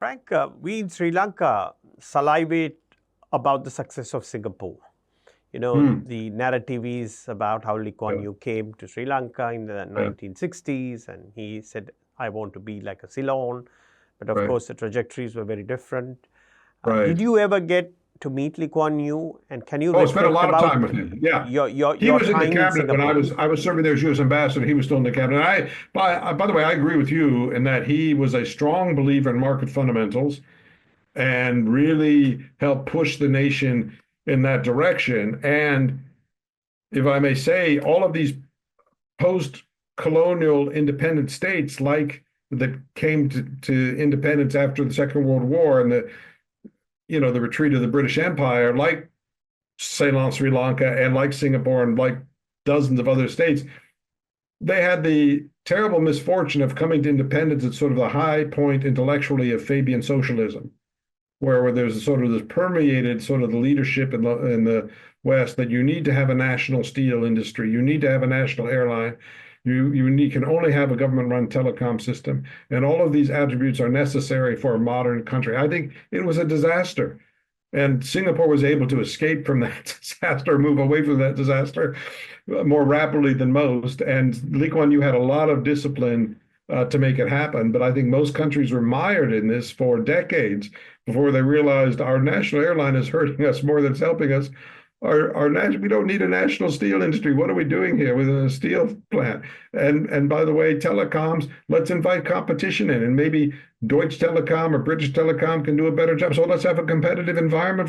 Frank, we in Sri Lanka salivate about the success of Singapore. Hmm. The narrative is about how Lee Kuan Yeah, Yew came to Sri Lanka in the yeah, 1960s and he said, I want to be like a Ceylon. But of right, course, the trajectories were very different. Did right. you ever get to meet Lee Kuan Yew? And can you Oh, I spent a reflect lot of time about with him. Yeah, he your was in the time in cabinet when I Singapore? was serving there as U.S. ambassador. He was still in the cabinet. By the way, I agree with you in that he was a strong believer in market fundamentals and really helped push the nation in that direction. And if I may say, all of these post-colonial independent states, like that came to independence after the Second World War and the retreat of the British Empire, like Ceylon, Sri Lanka, and like Singapore, and like dozens of other states, they had the terrible misfortune of coming to independence at sort of the high point intellectually of Fabian socialism, where there's sort of this permeated sort of the leadership in the West that you need to have a national steel industry, you need to have a national airline, can only have a government-run telecom system, and all of these attributes are necessary for a modern country. I think it was a disaster. And Singapore was able to escape from that disaster, move away from that disaster more rapidly than most. And Lee Kuan Yew had a lot of discipline to make it happen. But I think most countries were mired in this for decades before they realized our national airline is hurting us more than it's helping us. We don't need a national steel industry. What are we doing here with a steel plant? And by the way, telecoms, let's invite competition in, and maybe Deutsche Telekom or British Telecom can do a better job. So let's have a competitive environment for